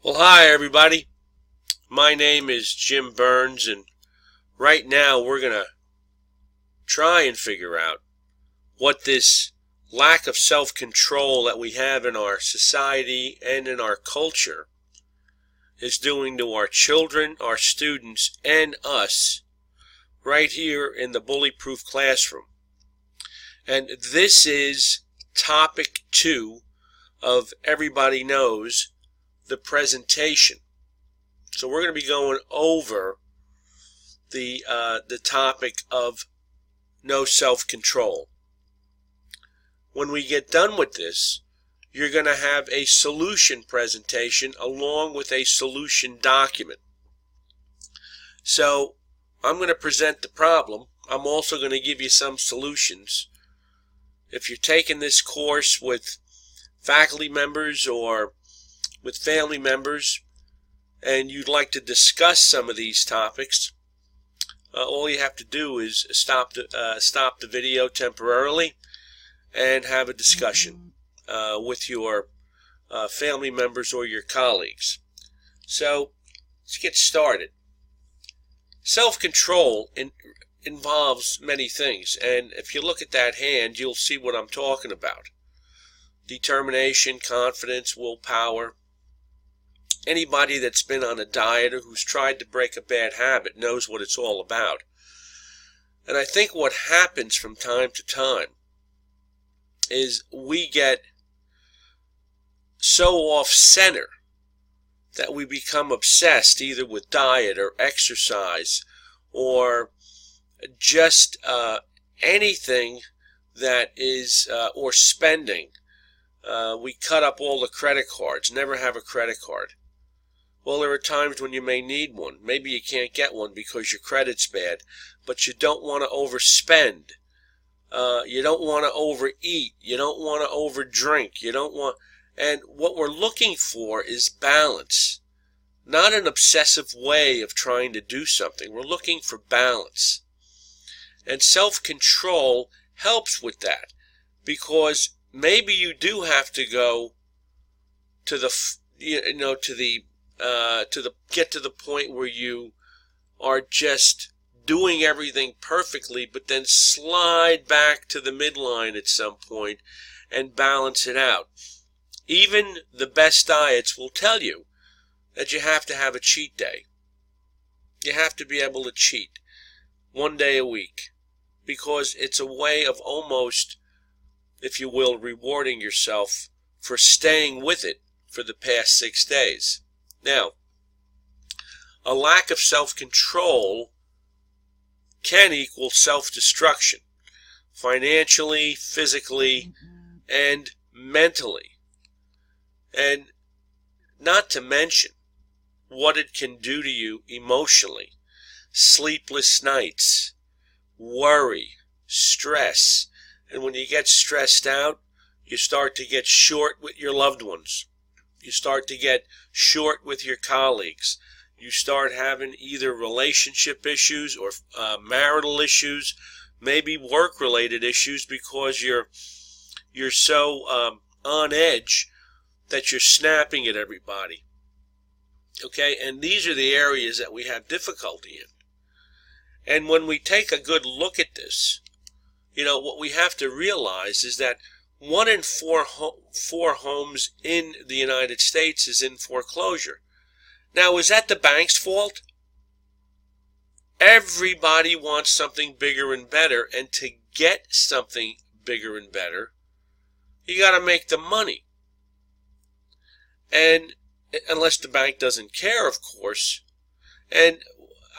Well, hi everybody. My name is Jim Burns, and right now we're going to try and figure out what this lack of self-control that we have in our society and in our culture is doing to our children, our students, and us right here in the Bully-Proof Classroom. And this is topic 2 of Everybody Knows the presentation. So we're going to be going over the topic of no self-control. When we get done with this, you're going to have a solution presentation along with a solution document. So I'm going to present the problem. I'm also going to give you some solutions. If you're taking this course with faculty members or with family members and you'd like to discuss some of these topics, all you have to do is stop the video temporarily and have a discussion with your family members or your colleagues. So let's get started. Self-control involves many things, and if you look at that hand, you'll see what I'm talking about. Determination, confidence, willpower. Anybody that's been on a diet or who's tried to break a bad habit knows what it's all about. And I think what happens from time to time is we get so off-center that we become obsessed either with diet or exercise or just anything that is, or spending. We cut up all the credit cards, never have a credit card. Well, there are times when you may need one. Maybe you can't get one because your credit's bad, but you don't want to overspend. You don't want to overeat. You don't want to overdrink. And what we're looking for is balance, not an obsessive way of trying to do something. We're looking for balance. And self-control helps with that, because maybe you do have to go to get to the point where you are just doing everything perfectly, but then slide back to the midline at some point and balance it out. Even the best diets will tell you that you have to have a cheat day. You have to be able to cheat one day a week, because it's a way of almost, if you will, rewarding yourself for staying with it for the past 6 days. Now, a lack of self-control can equal self-destruction, financially, physically, and mentally. And not to mention what it can do to you emotionally. Sleepless nights, worry, stress. And when you get stressed out, you start to get short with your loved ones. You start to get short with your colleagues. You start having either relationship issues or marital issues, maybe work-related issues, because you're so on edge that you're snapping at everybody. Okay, and these are the areas that we have difficulty in. And when we take a good look at this, what we have to realize is that 1 in 4 homes in the United States is in foreclosure. Now, is that the bank's fault? Everybody wants something bigger and better, and to get something bigger and better, you got to make the money. And unless the bank doesn't care, of course. And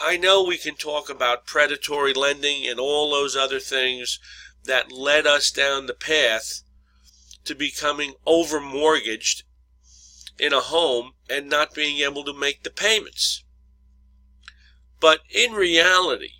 I know we can talk about predatory lending and all those other things that led us down the path to becoming over-mortgaged in a home and not being able to make the payments. But in reality,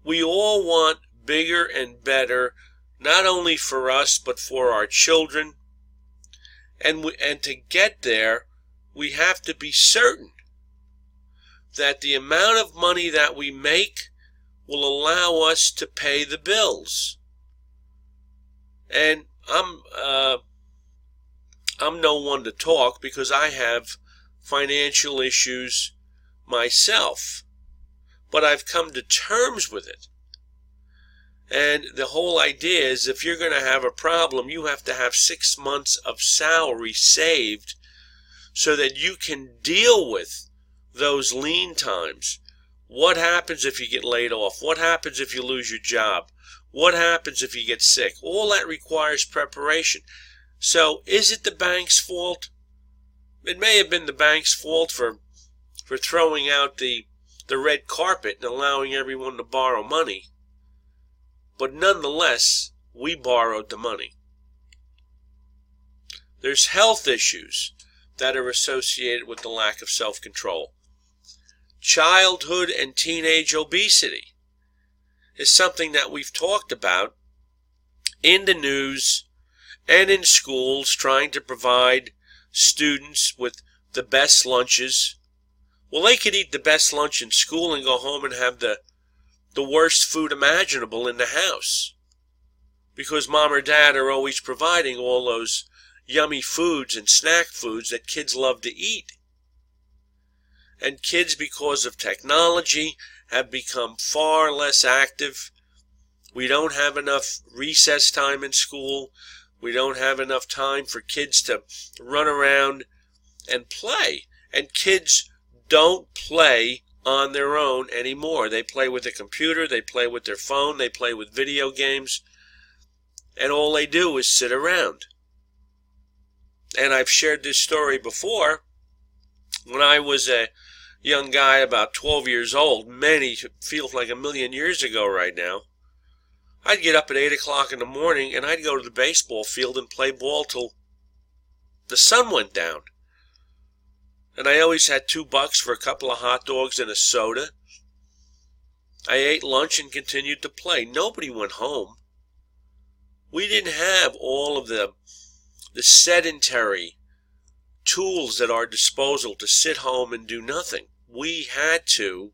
we all want bigger and better, not only for us but for our children. And to get there, we have to be certain that the amount of money that we make will allow us to pay the bills. And I'm no one to talk, because I have financial issues myself, but I've come to terms with it. And the whole idea is, if you're going to have a problem, you have to have 6 months of salary saved so that you can deal with those lean times. What happens if you get laid off? What happens if you lose your job? What happens if you get sick? All that requires preparation. So is it the bank's fault? It may have been the bank's fault for throwing out the red carpet and allowing everyone to borrow money. But nonetheless, we borrowed the money. There's health issues that are associated with the lack of self-control. Childhood and teenage obesity is something that we've talked about in the news and in schools, trying to provide students with the best lunches. Well, they could eat the best lunch in school and go home and have the worst food imaginable in the house, because mom or dad are always providing all those yummy foods and snack foods that kids love to eat. And kids, because of technology, have become far less active. We don't have enough recess time in school. We don't have enough time for kids to run around and play. And kids don't play on their own anymore. They play with a computer, they play with their phone, they play with video games, and all they do is sit around. And I've shared this story before. When I was a young guy, about 12 years old, feels like a million years ago right now, I'd get up at 8 o'clock in the morning and I'd go to the baseball field and play ball till the sun went down. And I always had $2 for a couple of hot dogs and a soda. I ate lunch and continued to play. Nobody went home. We didn't have all of the sedentary tools at our disposal to sit home and do nothing. We had to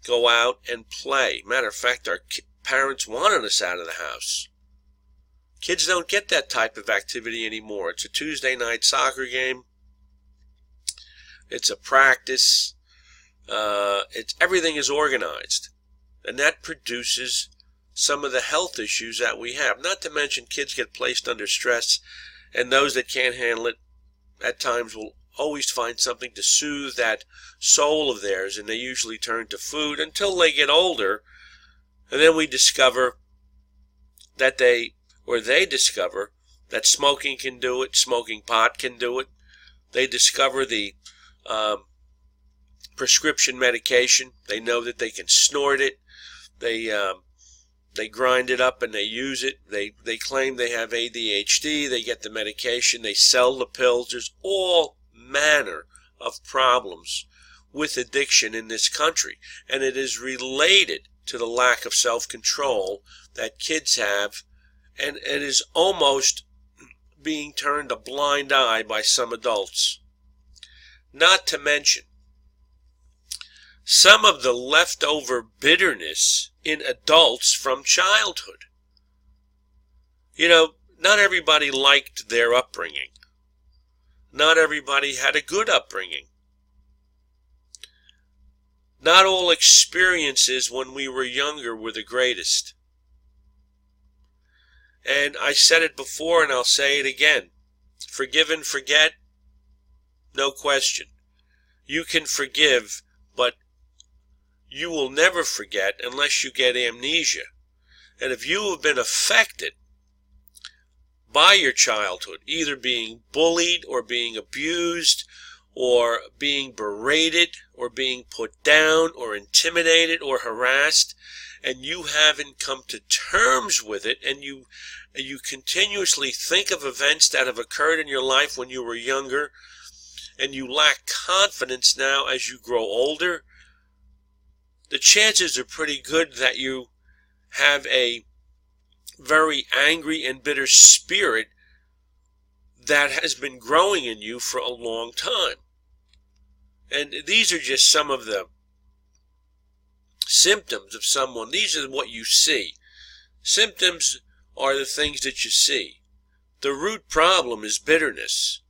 go out and play. Matter of fact, our parents wanted us out of the house. Kids don't get that type of activity anymore. It's a Tuesday night soccer game. It's a practice. Everything is organized. And that produces some of the health issues that we have. Not to mention, kids get placed under stress, and those that can't handle it at times will always find something to soothe that soul of theirs, and they usually turn to food until they get older. And then we discover that they discover that smoking can do it, smoking pot can do it. They discover the prescription medication. They know that they can snort it. They grind it up and they use it. They claim they have ADHD. They get the medication. They sell the pills. There's all manner of problems with addiction in this country, and it is related to the lack of self-control that kids have, and it is almost being turned a blind eye by some adults. Not to mention some of the leftover bitterness in adults from childhood. Not everybody liked their upbringing. Not everybody had a good upbringing. Not all experiences when we were younger were the greatest. And I said it before and I'll say it again. Forgive and forget, no question. You can forgive, but you will never forget unless you get amnesia. And if you have been affected by your childhood, either being bullied or being abused or being berated or being put down or intimidated or harassed, and you haven't come to terms with it, and you continuously think of events that have occurred in your life when you were younger, and you lack confidence now as you grow older, the chances are pretty good that you have a very angry and bitter spirit that has been growing in you for a long time. And these are just some of the symptoms of someone. These are what you see. Symptoms are the things that you see. The root problem is bitterness.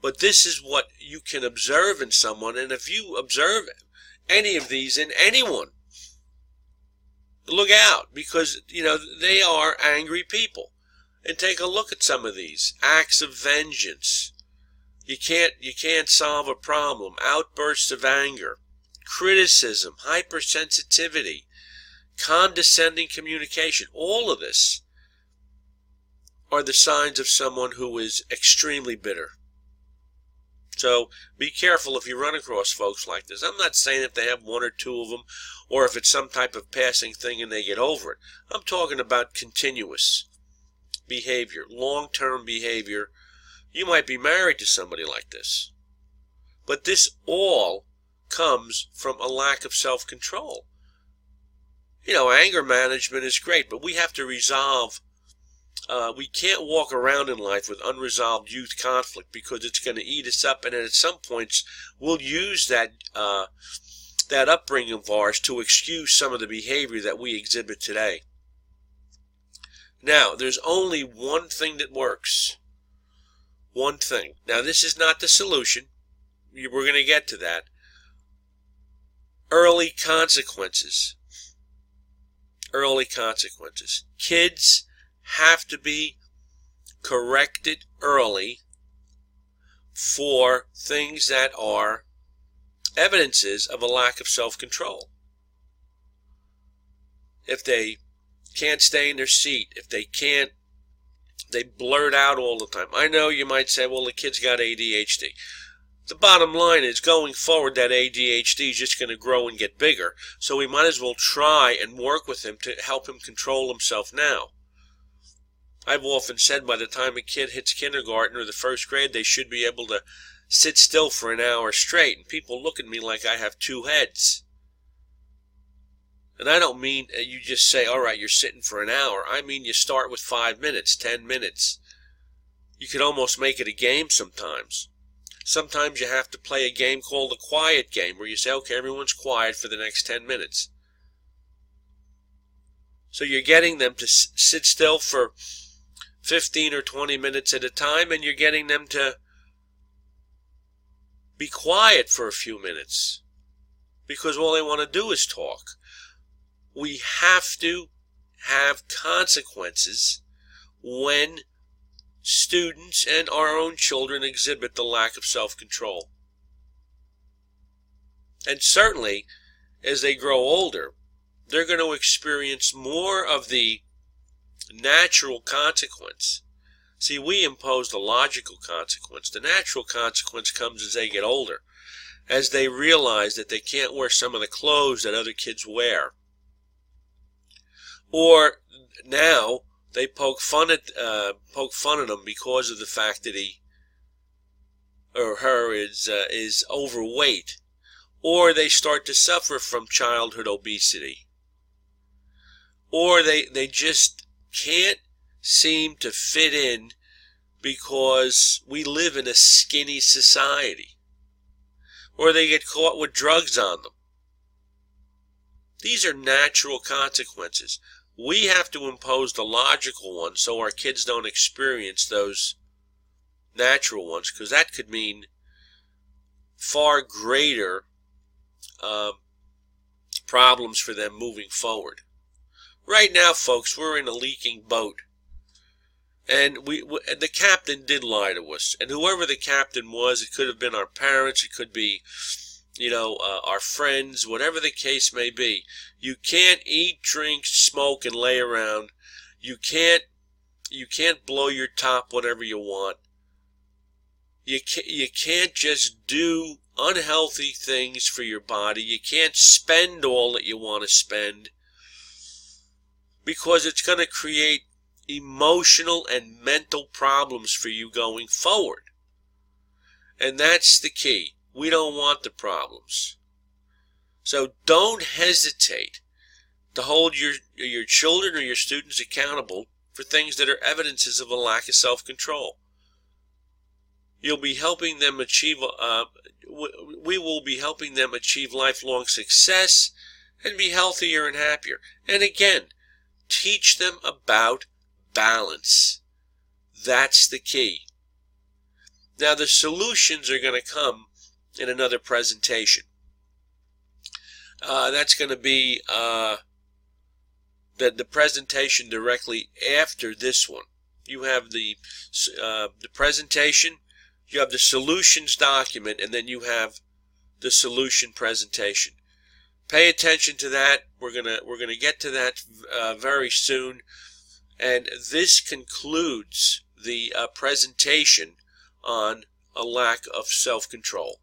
But this is what you can observe in someone, and if you observe any of these in anyone, look out, because, they are angry people. And take a look at some of these acts of vengeance. You can't solve a problem. Outbursts of anger, criticism, hypersensitivity, condescending communication. All of this are the signs of someone who is extremely bitter. So be careful if you run across folks like this. I'm not saying if they have one or two of them, or if it's some type of passing thing and they get over it. I'm talking about continuous behavior, long-term behavior. You might be married to somebody like this. But this all comes from a lack of self-control. Anger management is great, but we have to resolve. We can't walk around in life with unresolved youth conflict, because it's going to eat us up, and at some points we'll use that upbringing of ours to excuse some of the behavior that we exhibit today. Now, there's only one thing that works. One thing. Now, this is not the solution. We're going to get to that. Early consequences. Early consequences. Kids have to be corrected early for things that are evidences of a lack of self-control. If they can't stay in their seat, if they blurt out all the time. I know you might say, well, the kid's got ADHD. The bottom line is, going forward, that ADHD is just going to grow and get bigger, so we might as well try and work with him to help him control himself now. I've often said by the time a kid hits kindergarten or the first grade, they should be able to sit still for an hour straight, and people look at me like I have two heads. And I don't mean you just say, all right, you're sitting for an hour. I mean you start with 5 minutes, 10 minutes. You could almost make it a game sometimes. Sometimes you have to play a game called a quiet game, where you say, okay, everyone's quiet for the next 10 minutes. So you're getting them to sit still for 15 or 20 minutes at a time, and you're getting them to be quiet for a few minutes, because all they want to do is talk. We have to have consequences when students and our own children exhibit the lack of self-control. And certainly, as they grow older, they're going to experience more of the natural consequence. See, we impose the logical consequence. The natural consequence comes as they get older, as they realize that they can't wear some of the clothes that other kids wear. Or now they poke fun at him because of the fact that he or her is overweight, or they start to suffer from childhood obesity, or they just can't seem to fit in because we live in a skinny society, or they get caught with drugs on them. These are natural consequences. We have to impose the logical ones so our kids don't experience those natural ones, because that could mean far greater problems for them moving forward. Right now, folks, we're in a leaking boat, and the captain did lie to us. And whoever the captain was, it could have been our parents, it could be, our friends, whatever the case may be. You can't eat, drink, smoke, and lay around. You can't blow your top whenever you want. You can't just do unhealthy things for your body. You can't spend all that you want to spend, because it's going to create emotional and mental problems for you going forward. And that's the key. We don't want the problems. So don't hesitate to hold your children or your students accountable for things that are evidences of a lack of self-control. You'll be helping them achieve, we will be helping them achieve lifelong success and be healthier and happier. And again, teach them about balance. That's the key. Now the solutions are going to come in another presentation. That's going to be the presentation directly after this one. You have the presentation, you have the solutions document, and then you have the solution presentation. Pay attention to that. We're gonna get to that very soon. And this concludes the presentation on a lack of self-control.